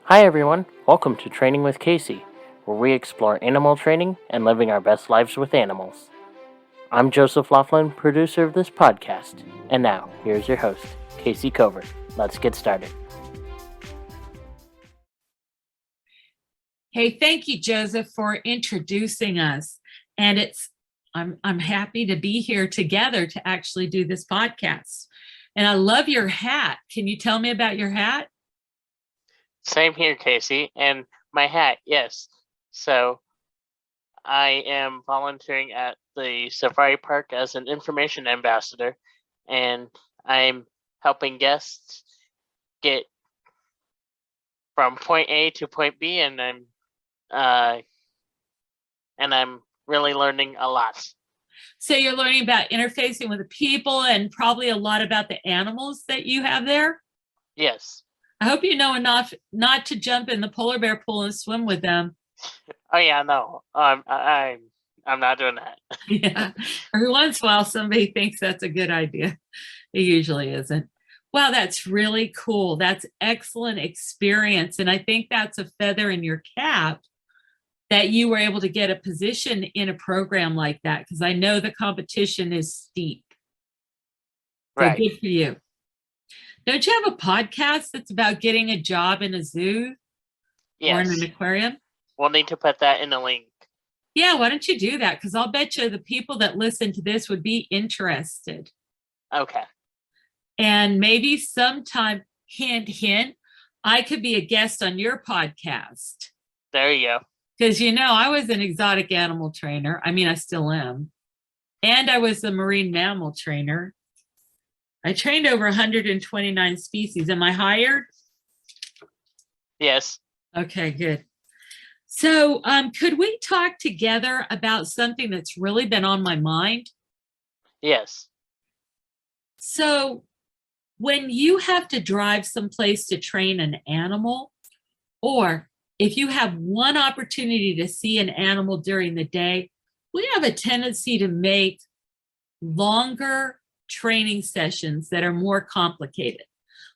Hi everyone, welcome to Training with Kayce, where we explore animal training and living our best lives with animals. I'm Joseph Laughlin, producer of this podcast, and now here's your host, Kayce Covert. Let's get started. Hey, thank you, Joseph, for introducing us. And I'm happy to be here together to actually do this podcast. And I love your hat. Can you tell me about your hat? Same here, Kayce, and my hat, yes. So, I am volunteering at the safari park as an information ambassador, and I'm helping guests get from point A to point B, and I'm really learning a lot. So you're learning about interfacing with the people and probably a lot about the animals that you have there? Yes. I hope you know enough not to jump in the polar bear pool and swim with them. Oh yeah, no. I'm not doing that. Yeah. Every once in a while, somebody thinks that's a good idea. It usually isn't. Wow, that's really cool. That's excellent experience. And I think that's a feather in your cap that you were able to get a position in a program like that, because I know the competition is steep. So Right. good for you. Don't you have a podcast that's about getting a job in a zoo or in an Yes. aquarium? We'll need to put that in the link. Yeah, why don't you do that? Because I'll bet you the people that listen to this would be interested. Okay. And maybe sometime, hint, hint, I could be a guest on your podcast. There you go. Because, I was an exotic animal trainer. I mean, I still am. And I was a marine mammal trainer. I trained over 129 species. Am I hired? Yes. Okay, good. So could we talk together about something that's really been on my mind? Yes. So when you have to drive someplace to train an animal, or if you have one opportunity to see an animal during the day, we have a tendency to make longer training sessions that are more complicated.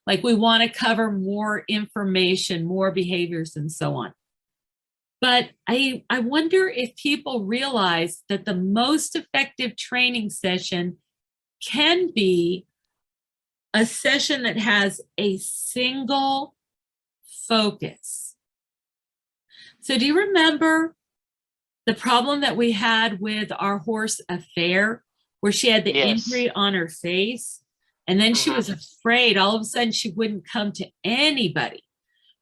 Like we want to cover more information, more behaviors, and so on. But I wonder if people realize that the most effective training session can be a session that has a single focus. So do you remember the problem that we had with our horse Affair, where she had the injury on her face? And then she was afraid. All of a sudden, she wouldn't come to anybody.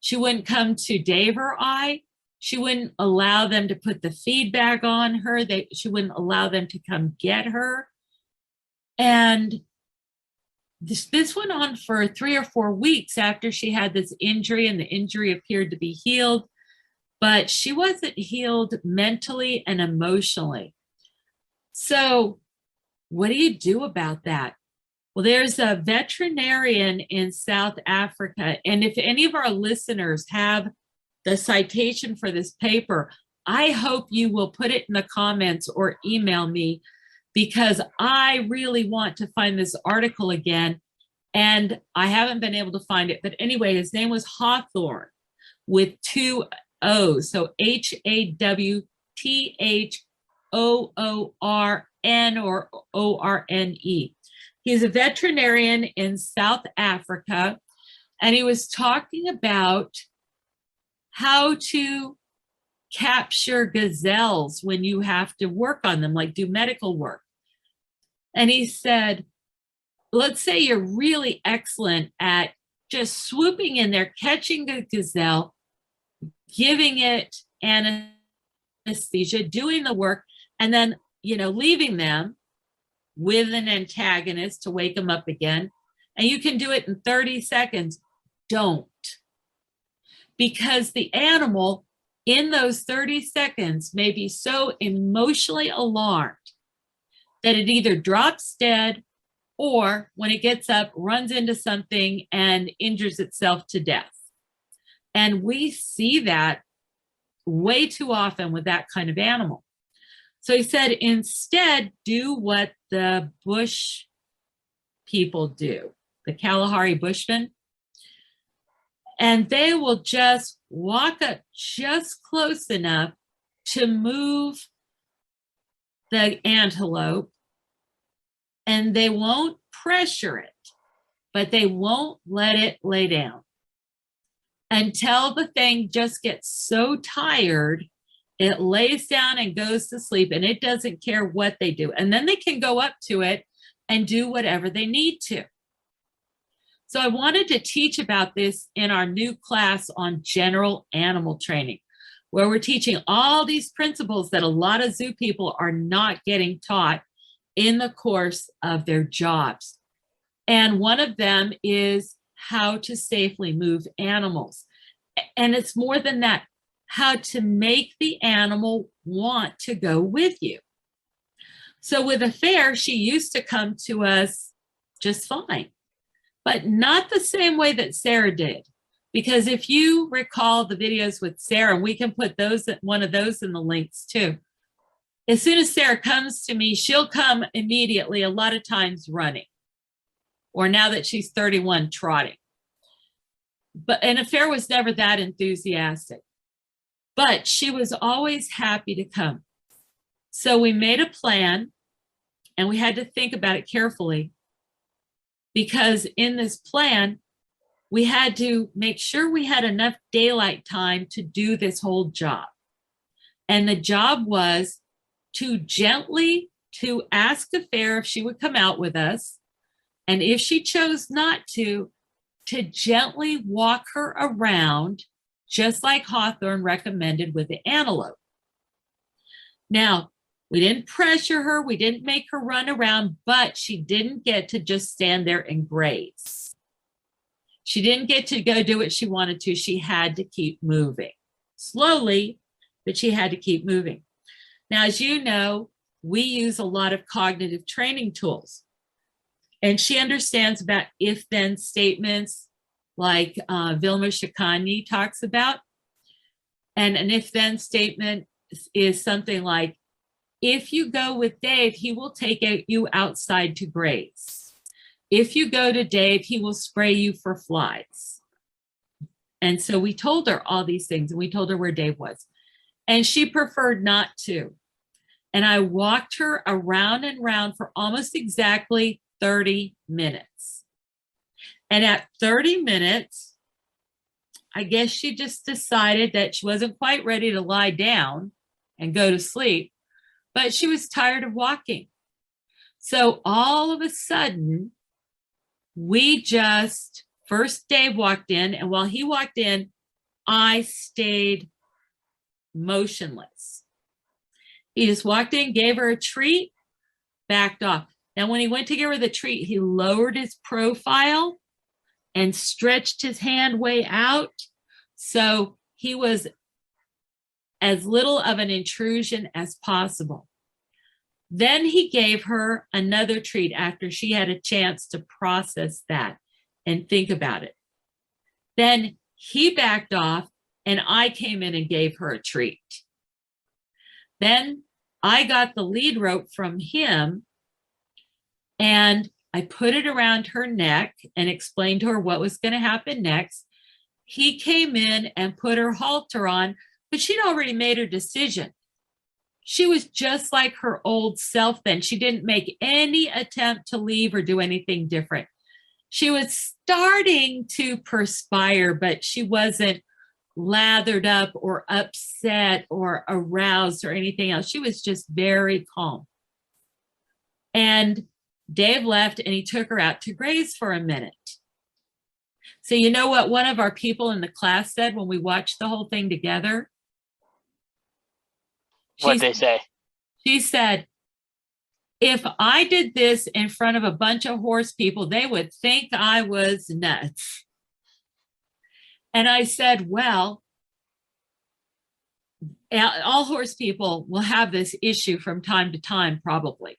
She wouldn't come to Dave or I. She wouldn't allow them to put the feedback on her. She wouldn't allow them to come get her. And this went on for 3 or 4 weeks after she had this injury, and the injury appeared to be healed, but she wasn't healed mentally and emotionally. So what do you do about that? Well, there's a veterinarian in South Africa, and if any of our listeners have the citation for this paper, I hope you will put it in the comments or email me, because I really want to find this article again, and I haven't been able to find it. But anyway, his name was Hawthorne with 2 O's, so Hawthorn or ORNE. He's a veterinarian in South Africa, and he was talking about how to capture gazelles when you have to work on them, like do medical work. And he said, let's say you're really excellent at just swooping in there, catching a gazelle, giving it anesthesia, doing the work, and then, leaving them with an antagonist to wake them up again. And you can do it in 30 seconds. Don't. Because the animal in those 30 seconds may be so emotionally alarmed that it either drops dead, or when it gets up, runs into something and injures itself to death. And we see that way too often with that kind of animal. So he said, instead, do what the bush people do, the Kalahari Bushmen. And they will just walk up just close enough to move the antelope, and they won't pressure it, but they won't let it lay down until the thing just gets so tired, it lays down and goes to sleep, and it doesn't care what they do. And then they can go up to it and do whatever they need to. So I wanted to teach about this in our new class on general animal training, where we're teaching all these principles that a lot of zoo people are not getting taught in the course of their jobs. And one of them is how to safely move animals. And it's more than that, how to make the animal want to go with you. So with Affair, she used to come to us just fine, but not the same way that Sarah did. Because if you recall the videos with Sarah, we can put one of those in the links too. As soon as Sarah comes to me, she'll come immediately, a lot of times running, or now that she's 31, trotting. And Affair was never that enthusiastic, but she was always happy to come. So we made a plan, and we had to think about it carefully, because in this plan, we had to make sure we had enough daylight time to do this whole job. And the job was to ask Affair if she would come out with us. And if she chose not to gently walk her around, just like Hawthorne recommended with the antelope. Now, we didn't pressure her, we didn't make her run around, but she didn't get to just stand there and graze. She didn't get to go do what she wanted to. She had to keep moving. Slowly, but she had to keep moving. Now, as you know, we use a lot of cognitive training tools. And she understands about if-then statements like Vilma Shikani talks about. And an if-then statement is something like, if you go with Dave, he will take you outside to graze. If you go to Dave, he will spray you for flies. And so we told her all these things, and we told her where Dave was. And she preferred not to. And I walked her around and around for almost exactly 30 minutes. And at 30 minutes, I guess she just decided that she wasn't quite ready to lie down and go to sleep, but she was tired of walking. So all of a sudden, first Dave walked in, and while he walked in, I stayed motionless. He just walked in, gave her a treat, backed off. Now, when he went to give her the treat, he lowered his profile and stretched his hand way out. So he was as little of an intrusion as possible. Then he gave her another treat after she had a chance to process that and think about it. Then he backed off, and I came in and gave her a treat. Then I got the lead rope from him, and I put it around her neck and explained to her what was going to happen next. He came in and put her halter on, but she'd already made her decision. She was just like her old self then. She didn't make any attempt to leave or do anything different. She was starting to perspire, but she wasn't lathered up or upset or aroused or anything else. She was just very calm. And Dave left, and he took her out to graze for a minute. So you know what one of our people in the class said when we watched the whole thing together? What'd they say? She said, if I did this in front of a bunch of horse people, they would think I was nuts. And I said, well, all horse people will have this issue from time to time, probably.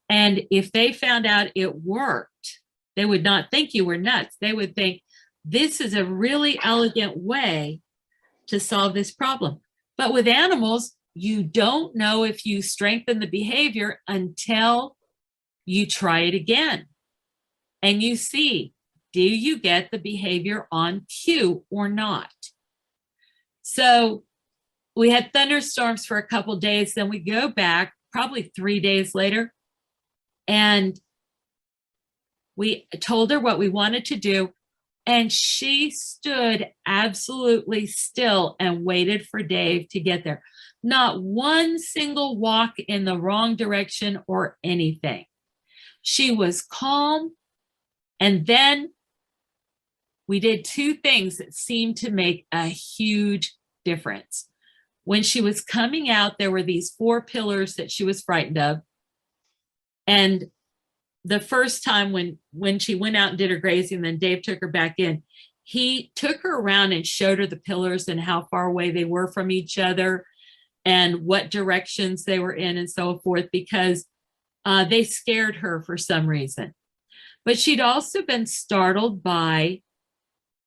And if they found out it worked, they would not think you were nuts. They would think this is a really elegant way to solve this problem. But with animals, you don't know if you strengthen the behavior until you try it again. And you see, do you get the behavior on cue or not? So we had thunderstorms for a couple days. Then we go back probably 3 days later, and we told her what we wanted to do. And she stood absolutely still and waited for Dave to get there. Not one single walk in the wrong direction or anything. She was calm. And then we did two things that seemed to make a huge difference. When she was coming out, there were these 4 pillars that she was frightened of. And the first time when she went out and did her grazing, then Dave took her back in, he took her around and showed her the pillars and how far away they were from each other and what directions they were in and so forth, because they scared her for some reason. But she'd also been startled by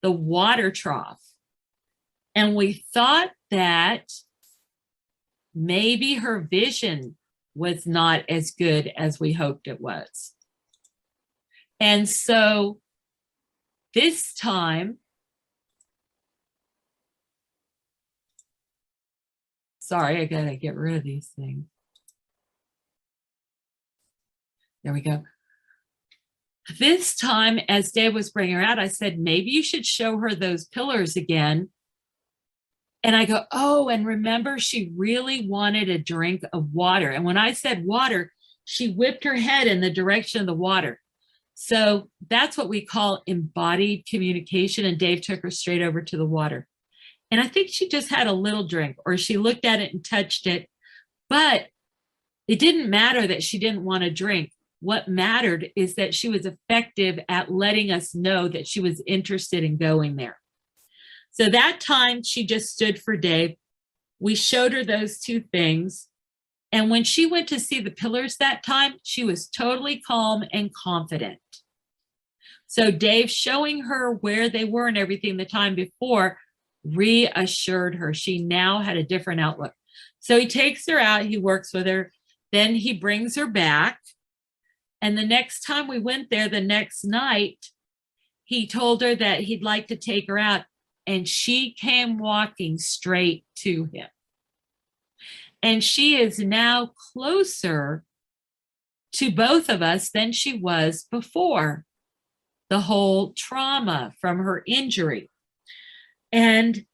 the water trough. And we thought that maybe her vision was not as good as we hoped it was. And so this time, sorry, I gotta get rid of these things. There we go. This time, as Dave was bringing her out, I said, maybe you should show her those pillars again. And I go, oh, and remember, she really wanted a drink of water. And when I said water, she whipped her head in the direction of the water. So that's what we call embodied communication. And Dave took her straight over to the water. And I think she just had a little drink, or she looked at it and touched it. But it didn't matter that she didn't want a drink. What mattered is that she was effective at letting us know that she was interested in going there. So that time she just stood for Dave. We showed her those two things. And when she went to see the pillars that time, she was totally calm and confident. So Dave showing her where they were and everything the time before reassured her. She now had a different outlook. So he takes her out, he works with her, then he brings her back. And the next time we went there, the next night, he told her that he'd like to take her out. And she came walking straight to him. And she is now closer to both of us than she was before the whole trauma from her injury. And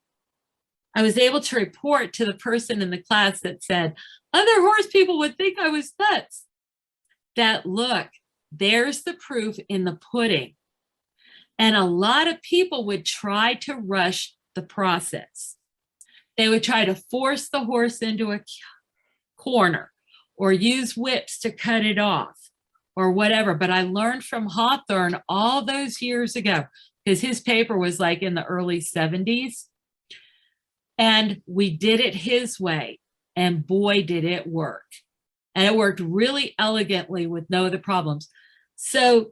I was able to report to the person in the class that said, other horse people would think I was nuts. That, look, there's the proof in the pudding. And a lot of people would try to rush the process. They would try to force the horse into a corner or use whips to cut it off or whatever. But I learned from Hawthorne all those years ago, because his paper was like in the early 70s. And we did it his way. And boy, did it work. And it worked really elegantly with no other problems. So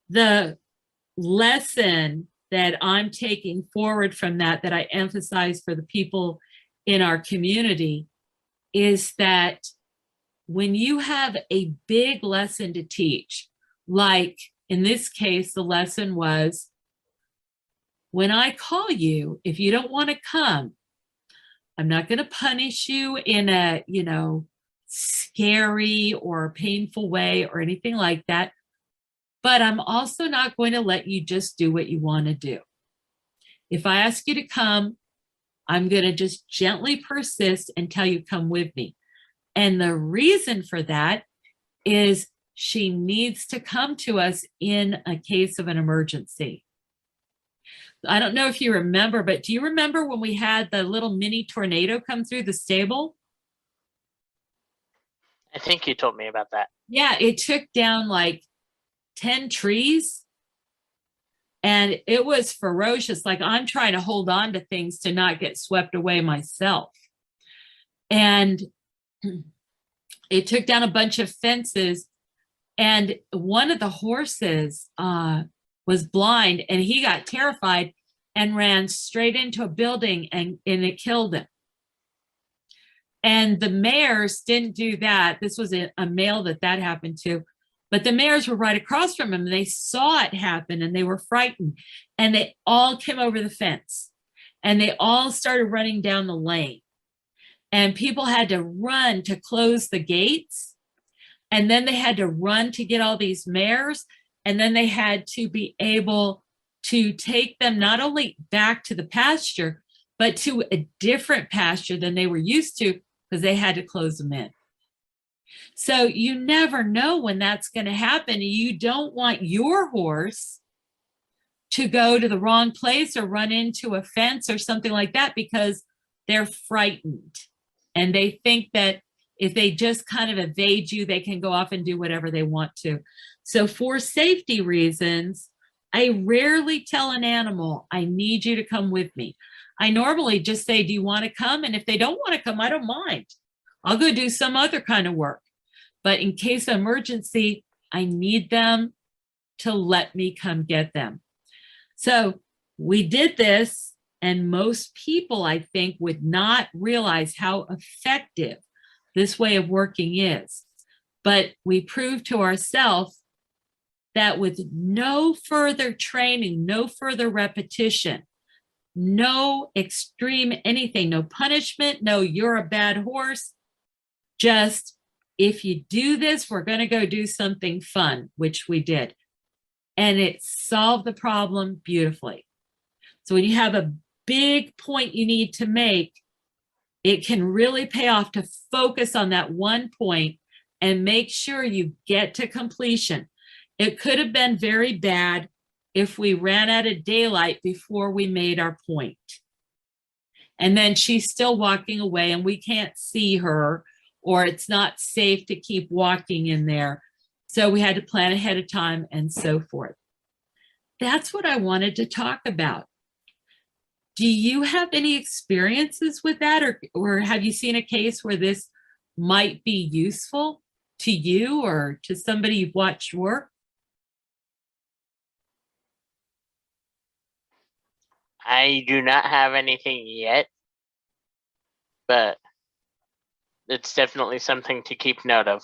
the lesson that I'm taking forward from that I emphasize for the people in our community is that when you have a big lesson to teach, like in this case, the lesson was, when I call you, if you don't want to come, I'm not going to punish you in a, scary or painful way or anything like that. But I'm also not going to let you just do what you want to do. If I ask you to come, I'm going to just gently persist until you come with me. And the reason for that is she needs to come to us in a case of an emergency. I don't know if you remember, but do you remember when we had the little mini tornado come through the stable? I think you told me about that. Yeah, it took down like 10 trees. And it was ferocious. Like, I'm trying to hold on to things to not get swept away myself. And it took down a bunch of fences. And one of the horses was blind, and he got terrified and ran straight into a building, and it killed him. And the mares didn't do that. This was a male that happened to. But the mares were right across from him and they saw it happen and they were frightened. And they all came over the fence and they all started running down the lane. And people had to run to close the gates. And then they had to run to get all these mares. And then they had to be able to take them not only back to the pasture, but to a different pasture than they were used to because they had to close them in. So you never know when that's going to happen. You don't want your horse to go to the wrong place or run into a fence or something like that because they're frightened. And they think that if they just kind of evade you, they can go off and do whatever they want to. So for safety reasons, I rarely tell an animal, I need you to come with me. I normally just say, do you want to come? And if they don't want to come, I don't mind. I'll go do some other kind of work. But in case of emergency, I need them to let me come get them. So we did this, and most people, I think, would not realize how effective this way of working is. But we proved to ourselves that with no further training, no further repetition, no extreme anything, no punishment, no you're a bad horse, just if you do this, we're going to go do something fun, which we did. And it solved the problem beautifully. So when you have a big point you need to make, it can really pay off to focus on that one point and make sure you get to completion. It could have been very bad if we ran out of daylight before we made our point. And then she's still walking away and we can't see her, or it's not safe to keep walking in there. So we had to plan ahead of time and so forth. That's what I wanted to talk about. Do you have any experiences with that, or have you seen a case where this might be useful to you or to somebody you've watched work? I do not have anything yet, but it's definitely something to keep note of.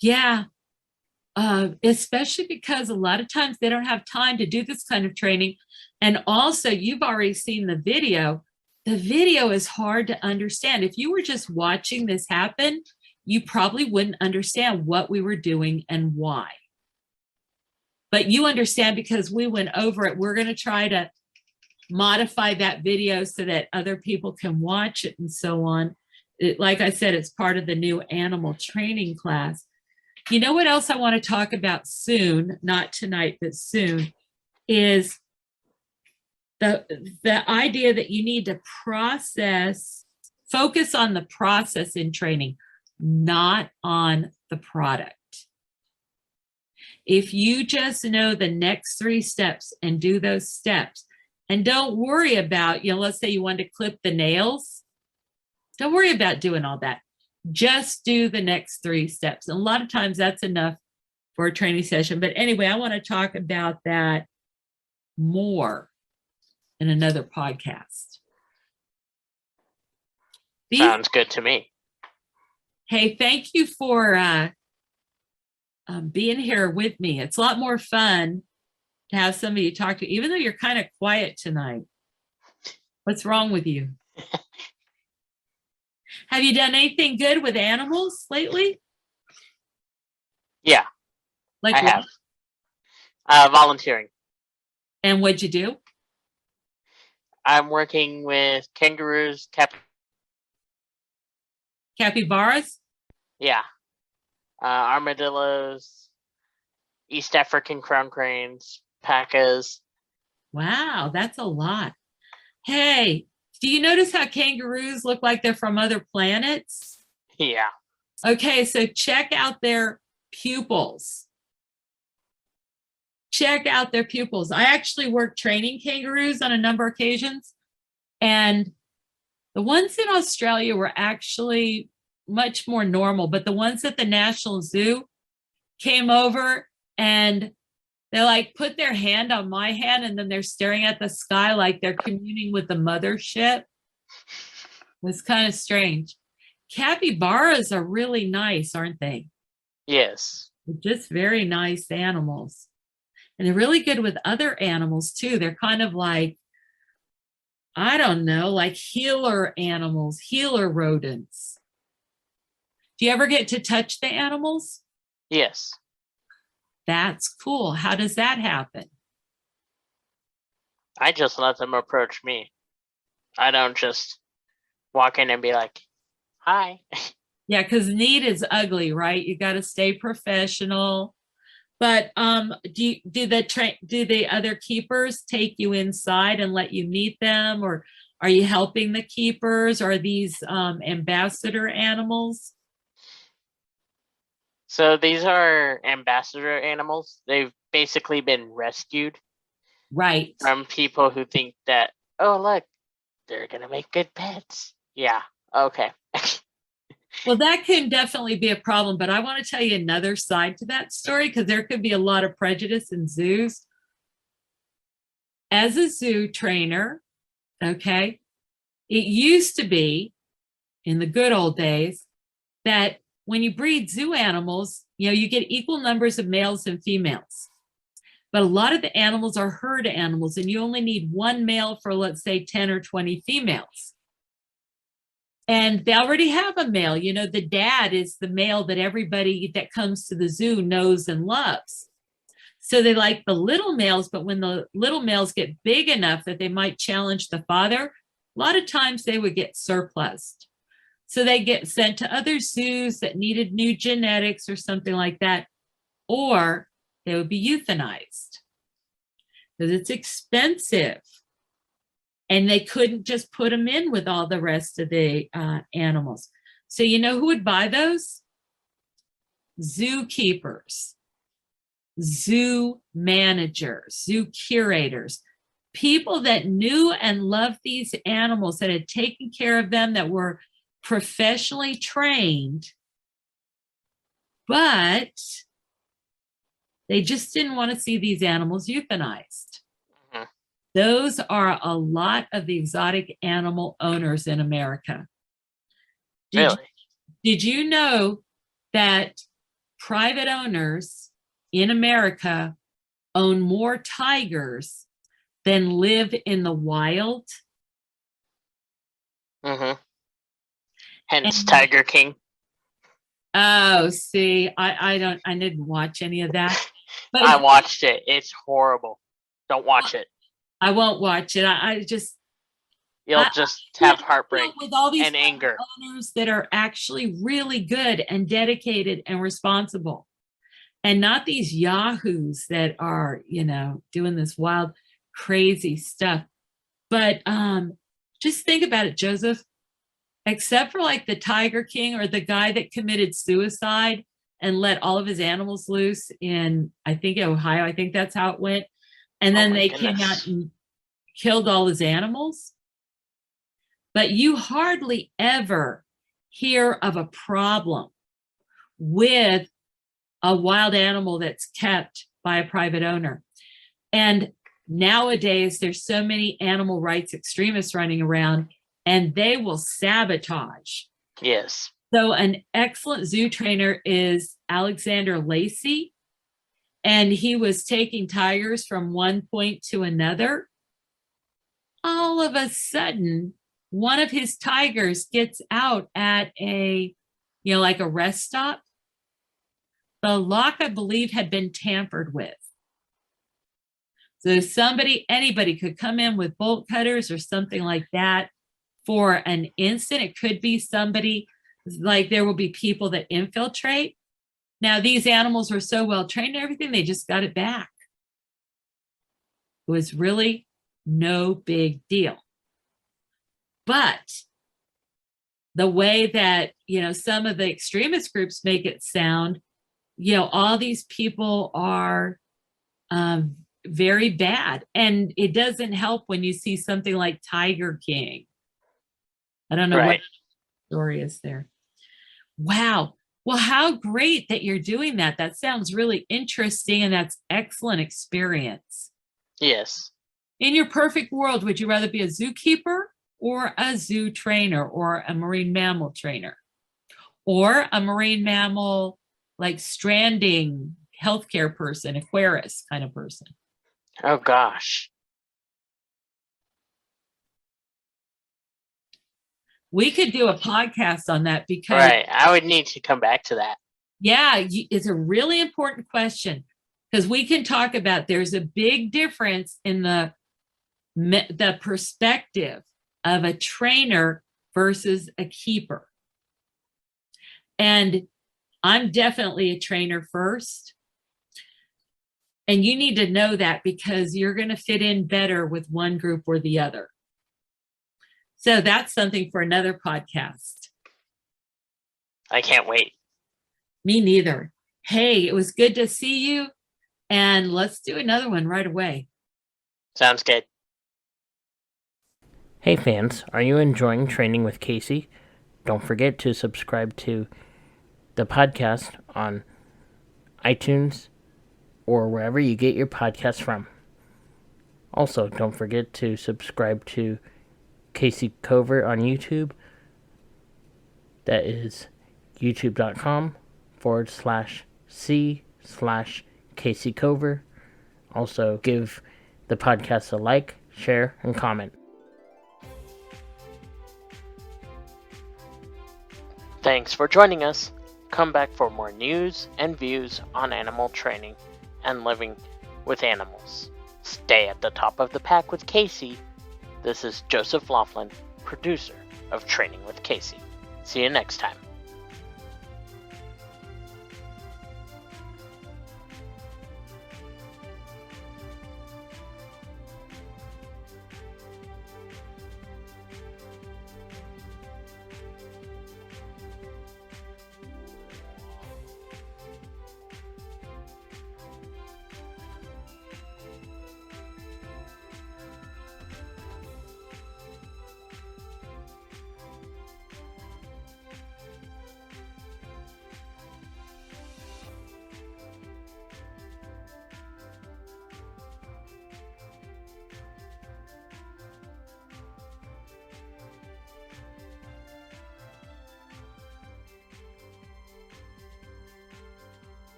Yeah, especially because a lot of times they don't have time to do this kind of training. And also, you've already seen the video. The video is hard to understand. If you were just watching this happen, you probably wouldn't understand what we were doing and why. But you understand because we went over it. We're going to try to modify that video so that other people can watch it and so on. Like I said, it's part of the new animal training class. You know what else I want to talk about soon, not tonight, but soon, is the idea that you need to focus on the process in training, not on the product. If you just know the next 3 steps and do those steps, and don't worry about, let's say you want to clip the nails, don't worry about doing all that. Just do the next 3 steps. And a lot of times that's enough for a training session. But anyway, I want to talk about that more in another podcast. Sounds good to me. Hey, thank you for being here with me. It's a lot more fun to have somebody to talk to, even though you're kind of quiet tonight. What's wrong with you? Have you done anything good with animals lately? Yeah, like I what? have. Volunteering. And what'd you do? I'm working with kangaroos, Capybaras? yeah, armadillos, East African crown cranes, pacas. Wow, that's a lot. Hey, do you notice how kangaroos look like they're from other planets? Yeah. Okay, so check out their pupils. Check out their pupils. I actually worked training kangaroos on a number of occasions, and the ones in Australia were actually much more normal, but the ones at the National Zoo came over and they like put their hand on my hand and then they're staring at the sky like they're communing with the mothership. It was kind of strange. Capybaras are really nice, aren't they? Yes, Just very nice animals. And they're really good with other animals too. They're kind of like, I don't know, like healer animals, healer rodents. Do you ever get to touch the animals? Yes. That's cool. How does that happen? I just let them approach me. I don't just walk in and be like, hi. Yeah, because neat is ugly, right? You got to stay professional. But do the other keepers take you inside and let you meet them, or are you helping the keepers? Are these ambassador animals? So these are ambassador animals. They've basically been rescued Right. from people who think that, oh, look, they're going to make good pets. Yeah. Okay. Well, that can definitely be a problem, but I want to tell you another side to that story because there could be a lot of prejudice in zoos. As a zoo trainer, okay, it used to be in the good old days that when you breed zoo animals, you get equal numbers of males and females. But a lot of the animals are herd animals, and you only need one male for, let's say, 10 or 20 females. And they already have a male. The dad is the male that everybody that comes to the zoo knows and loves. So they like the little males, but when the little males get big enough that they might challenge the father, a lot of times they would get surplused. So they get sent to other zoos that needed new genetics or something like that, or they would be euthanized because it's expensive. And they couldn't just put them in with all the rest of the animals. So you know who would buy those? Zookeepers, zoo managers, zoo curators, people that knew and loved these animals, that had taken care of them, that were professionally trained, but they just didn't want to see these animals euthanized. Mhm. Those are a lot of the exotic animal owners in America. Really? Did you know that private owners in America own more tigers than live in the wild? Mm-hmm. Hence And Tiger King. oh, see, I didn't watch any of that, but I watched it. It's horrible. Don't watch it. I won't watch it. I just You'll I just can't have deal heartbreak with all these and anger. owners that are actually really good and dedicated and responsible, and not these yahoos that are, doing this wild, crazy stuff. But just think about it, Joseph. Except for like the Tiger King or the guy that committed suicide and let all of his animals loose in, I think, Ohio. I think that's how it went. And Oh then my they came out goodness. and killed all his animals. But you hardly ever hear of a problem with a wild animal that's kept by a private owner. And nowadays, there's so many animal rights extremists running around, and they will sabotage. Yes. So, an excellent zoo trainer is Alexander Lacey, and he was taking tigers from one point to another. All of a sudden, one of his tigers gets out at like a rest stop. The lock, I believe, had been tampered with. So anybody could come in with bolt cutters or something like that for an instant. It could be somebody, like there will be people that infiltrate. Now, these animals were so well trained and everything, they just got it back. It was really no big deal. But the way that, some of the extremist groups make it sound, all these people are very bad. And it doesn't help when you see something like Tiger King. I don't know what Right. story is there. Wow. Well, how great that you're doing that. That sounds really interesting, and that's excellent experience. Yes. In your perfect world, would you rather be a zookeeper or a zoo trainer or a marine mammal trainer or a marine mammal like stranding, healthcare person, aquarist kind of person. Oh gosh. We could do a podcast on that because, Right. I would need to come back to that. yeah, it's a really important question because we can talk about there's a big difference in the perspective of a trainer versus a keeper. And I'm definitely a trainer first. And you need to know that because you're going to fit in better with one group or the other. So that's something for another podcast. I can't wait. Me neither. Hey, it was good to see you. And let's do another one right away. Sounds good. Hey fans, are you enjoying Training with Kayce? Don't forget to subscribe to the podcast on iTunes or wherever you get your podcasts from. Also, don't forget to subscribe to Kayce Covert on YouTube. That is youtube.com/C/Kayce Covert. Also, give the podcast a like, share, and comment. Thanks for joining us. Come back for more news and views on animal training and living with animals. Stay at the top of the pack with Kayce. This is Joseph Laughlin, producer of Training with Kayce. See you next time.